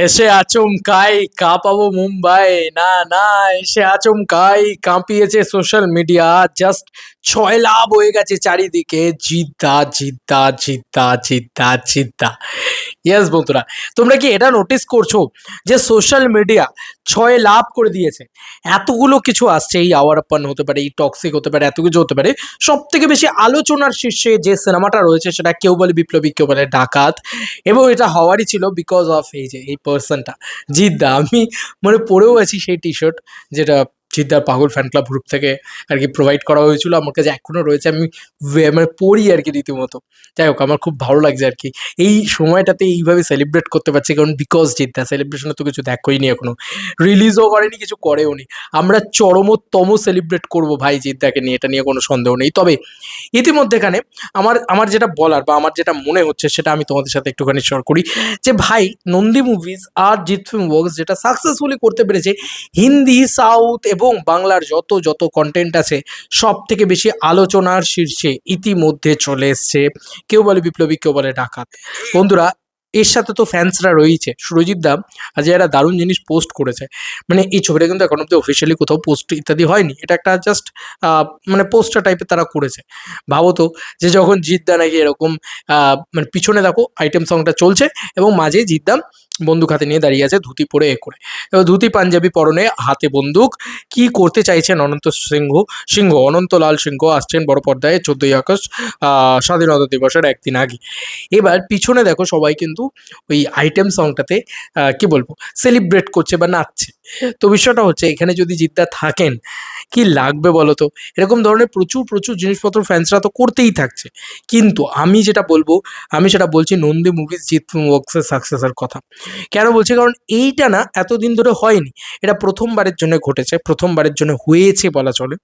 এসে আচমকাই কাঁপাবো মুম্বাই, না না, এসে আচমকাই কাঁপিয়েছে সোশ্যাল মিডিয়া। জাস্ট ছয় লাভ হয়ে গেছে চারিদিকে, জিদ্দা জিদ্দা জিদ্দা জিদ্দা জিদ্দা। ইয়েস বন্ধুরা, তোমরা কি এটা নোটিস করছো যে সোশ্যাল মিডিয়া ছয় লাভ করে দিয়েছে? এতগুলো কিছু আসছে, এই আওয়ার আপ্পান হতে পারে, এই টক্সিক হতে পারে, এত কিছু হতে পারে। সব থেকে বেশি আলোচনার শীর্ষে যে সিনেমাটা রয়েছে সেটা কেউ বলে বিপ্লবী, কেউ বলে ডাকাত। এবং এটা হওয়ারই ছিল বিকজ অফ এই পার্সনটা, জিদ্দা। আমি মানে পরেও আছি সেই টি শার্ট, যেটা জিদ্দার পাগল ফ্যান ক্লাব গ্রুপ থেকে আর কি প্রোভাইড করা হয়েছিল। আমার কাছে এখনও রয়েছে, আমি মানে পড়ি আর কি রীতিমতো। যাই হোক, আমার খুব ভালো লাগছে আর কি এই সময়টাতে এইভাবে সেলিব্রেট করতে পারছি, কারণ বিকজ জিদ্দা সেলিব্রেশনে তো কিছু দেখোই নি এখনো, রিলিজও করেনি, কিছু করেও নি। আমরা চরমতম সেলিব্রেট করব ভাই জিদ্দাকে নিয়ে, এটা নিয়ে কোনো সন্দেহ নেই। তবে ইতিমধ্যেখানে আমার আমার যেটা বলার বা আমার যেটা মনে হচ্ছে সেটা আমি তোমাদের সাথে একটুখানি শেয়ার করি। যে ভাই, নন্দী মুভিজ আর জিৎ ফিল্ম ওয়ার্কস যেটা সাকসেসফুলি করতে পেরেছে, হিন্দি, সাউথ এবং বাংলার যত যত কন্টেন্ট আছে সব থেকে বেশি আলোচনার শীর্ষে ইতিমধ্যে চলে এসছে কেউ বলে বিপ্লবী, কেউ বলে ডাকাত। বন্ধুরা, এর সাথে তো ফ্যান্সরা রয়েছে। সুরজিৎ দা আজ একটা দারুণ জিনিস পোস্ট করেছে। মানে এই ছবিটা কিন্তু এখন অব্দি অফিসিয়ালি কোথাও পোস্ট ইত্যাদি হয়নি, এটা একটা জাস্ট মানে পোস্টার টাইপের তারা করেছে। ভাবো তো, যে যখন জিদ্দা নাকি এরকম মানে পিছনে দেখো আইটেম সংটা চলছে এবং মাঝে জিদ্দা বন্দুক হাতে নিয়ে দাঁড়িয়ে আছে, ধুতি পরে করে, এবার ধুতি পাঞ্জাবি পরনে, হাতে বন্দুক। কি করতে চাইছেন অনন্তলাল সিংহ আসছেন বড় পর্দায় 14ই আগস্ট, স্বাধীনতা দিবসের একদিন আগে। এবার পিছনে দেখো সবাই কিন্তু ওই আইটেম সংটাতে কি বলবো, সেলিব্রেট করছে বা নাচছে। তো বিষয়টা হচ্ছে, এখানে যদি জিদ্দা থাকেন কি লাগবে বলো তো? এরকম ধরনের প্রচুর প্রচুর জিনিসপত্র ফ্যান্সরা তো করতেই থাকছে। কিন্তু আমি যেটা বলবো, আমি সেটা বলছি নন্দী মুভিজ জিৎ ফিল্ম ওয়ার্কসের সাকসেসের কথা। কেন বলছি? কারণ এইটা না এতদিন ধরে হয়নি, এটা প্রথমবারের জন্য ঘটেছে, প্রথমবারের জন্য হয়েছে বলা চলে।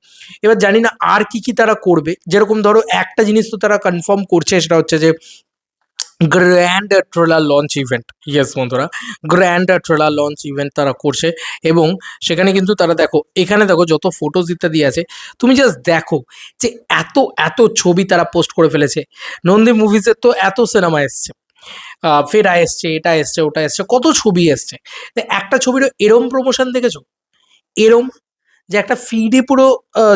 এবার জানি না আর কি কি তারা করবে। যেরকম ধরো একটা জিনিস তো তারা কনফার্ম করছে, সেটা হচ্ছে যে grand trailer launch event. Yes বন্ধুরা, গ্র্যান্ড ট্রেলার লঞ্চ ইভেন্ট তারা করছে। এবং সেখানে কিন্তু তারা দেখো, এখানে দেখো যত ফটোজ ইত্যাদি আছে, তুমি জাস্ট দেখো যে এত এত ছবি তারা পোস্ট করে ফেলেছে। নন্দী মুভিজের তো এত সিনেমা এসছে, ফেরা এসছে, এটা এসছে, ওটা এসছে, কত ছবি এসছে। তো একটা ছবিরও এরম প্রমোশন দেখেছো? এরম যে একটা ফিডই পুরো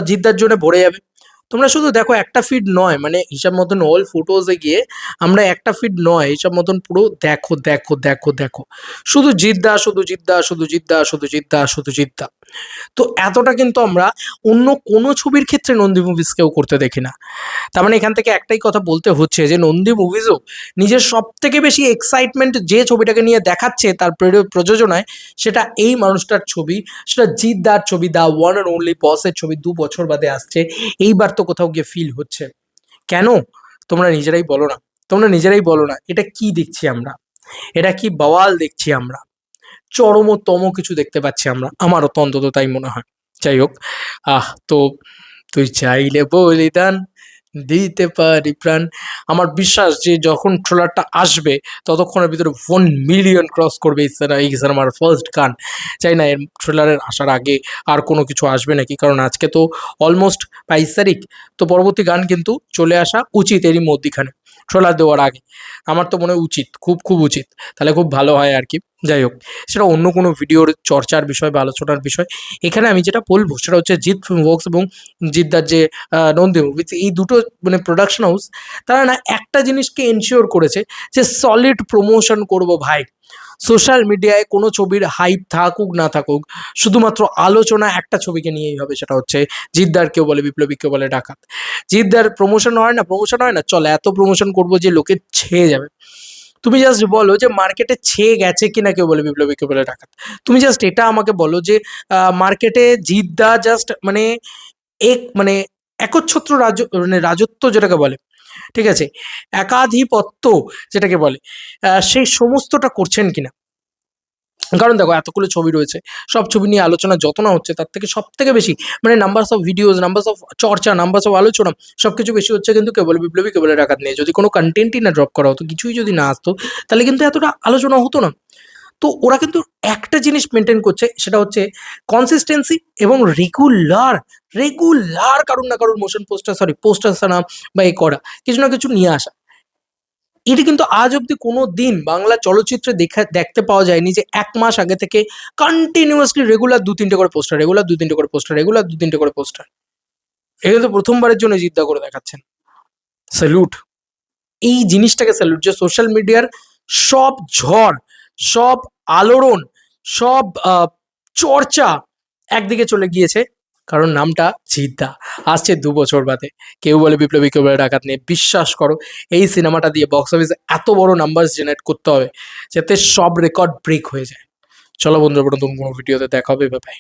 জিদ্দার জন্য ভরে যাবে। তোমরা শুধু দেখো, একটা ফিড নয়, মানে হিসাব মতন অল ফটোজে গিয়ে আমরা একটা ফিড নয়, হিসাব মতন পুরো দেখো দেখো দেখো দেখো, শুধু জিদ্দা, শুধু জিদ্দা, শুধু জিদ্দা, শুধু জিদ্দা, শুধু জিদ্দা। তো এতটা কিন্তু আমরা অন্য কোনো ছবির ক্ষেত্রে নন্দী মুভিজকেও করতে দেখি না। তার মানে এখান থেকে একটাই কথা বলতে হচ্ছে যে নন্দী মুভিজও নিজের সব থেকে বেশি এক্সাইটমেন্ট যে ছবিটাকে নিয়ে দেখাচ্ছে তার প্রযোজনায়, সেটা এই মানুষটার ছবি, সেটা জিদ্দার ছবি, দ্য ওয়ান অ্যান্ড অনলি বসের ছবি 2 বছর বাদে আসছে। এইবার তো কোথাও গিয়ে ফিল হচ্ছে। কেন? তোমরা নিজেরাই বলো না, তোমরা নিজেরাই বলো না, এটা কি দেখছি আমরা? এটা কি বাওয়াল দেখছি আমরা? চরমতম কিছু দেখতে পাচ্ছি আমরা, আমারও তো অন্তত তাই মনে হয়। যাই হোক, তো তুই চাইলে বলিদান দিতে পারি প্রাণ। আমার বিশ্বাস যে যখন ট্রেলারটা আসবে ততক্ষণের ভিতরে 1 মিলিয়ন ক্রস করবে এই সিনেমার ফার্স্ট গান। চাই না এর ট্রেলারের আসার আগে আর কোনো কিছু আসবে নাকি, কারণ আজকে তো অলমোস্ট 22 তারিখ। তো পরবর্তী গান কিন্তু চলে আসা উচিত এরই মধ্যিখানে, ট্রেলার দেওয়ার আগে। আমার তো মনে হয় উচিত, খুব খুব উচিত, তাহলে খুব ভালো হয় আর কি। যাই হোক, সেটা অন্য কোনো ভিডিওর চর্চার বিষয় বা আলোচনার বিষয়। এখানে আমি যেটা বলবো সেটা হচ্ছে জিৎ ফিল্ম ওয়ার্কস এবং জিদ্দার যে নন্দী মুভিজ, এই দুটো মানে প্রোডাকশন হাউস, তারা না একটা জিনিসকে এনশিওর করেছে যে সলিড প্রমোশন করব ভাই। সোশ্যাল মিডিয়ায় কোনো ছবির হাইপ থাকুক না থাকুক, শুধুমাত্র আলোচনা একটা ছবিকে নিয়েই হবে, সেটা হচ্ছে জিদ্দার কেউ বলে বিপ্লবী, কেউ বলে ডাকাত। জিদ্দার প্রমোশন হয় না, প্রমোশন হয় না, চল এত প্রমোশন করবো যে লোকে ছেয়ে যাবে। তুমি জাস্ট বলো যে মার্কেটে ছেয়ে গেছে কিনা কেউ বলে বিপ্লবী, কেউ বলে ডাকাত। তুমি জাস্ট এটা আমাকে বলো যে মার্কেটে জিদ্দা জাস্ট মানে মানে একচ্ছত্র মানে রাজত্ব যেটাকে বলে, ঠিক আছে, একাধিপত্য যেটাকে বলে, সেই সমস্তটা করছেন কিনা। কারণ দেখো এতগুলো ছবি রয়েছে, সব ছবি নিয়ে আলোচনা যত না হচ্ছে, তার থেকে সব থেকে বেশি মানে numbers of videos, numbers of চর্চা, নাম্বারস অফ আলোচনা, সব কিছু বেশি হচ্ছে কিন্তু কেবল বিপ্লবী, কেবল ডাকাত নিয়ে। যদি কোনো কন্টেন্টই না ড্রপ করা হতো, কিছুই যদি না আসতো, তাহলে কিন্তু এতটা আলোচনা হতো না। তো ওরা কিন্তু একটা জিনিস মেনটেন করছে, সেটা হচ্ছে কনসিস্টেন্সি এবং রেগুলার, রেগুলার কারুর না কারুর মোশন পোস্টার, পোস্টার সানা বা করা, কিছু না কিছু নিয়ে আসা। এটা কিন্তু আজ অব্দি কোনো দিন বাংলা চলচ্চিত্রে দেখতে পাওয়া যায়নি যে ১ মাস আগে থেকে কন্টিনিউয়াসলি রেগুলার ২-৩টে করে পোস্টার, রেগুলার ২-৩টে করে পোস্টার, রেগুলার ২-৩টে করে পোস্টার। এটা কিন্তু প্রথমবারের জন্য জিদ্দা করে দেখাচ্ছেন। স্যালুট! এই জিনিসটাকে স্যালুট যে সোশ্যাল মিডিয়ার সব ঝড়, সব আলোড়ন, সব চর্চা একদিকে চলে গিয়েছে। কারণ নামটা জিদ্দা। আসছে ২ বছর বাদে। কেউ বলে বিপ্লবী, কেউ বলে ডাকাত নিয়ে। বিশ্বাস করো এই সিনেমাটা দিয়ে বক্স অফিসে এত বড় নাম্বারস জেনারেট করতে হবে যাতে সব রেকর্ড ব্রেক হয়ে যায়। চলো বন্ধুরা, নতুন কোনো ভিডিওতে দেখা হবে। Bye bye.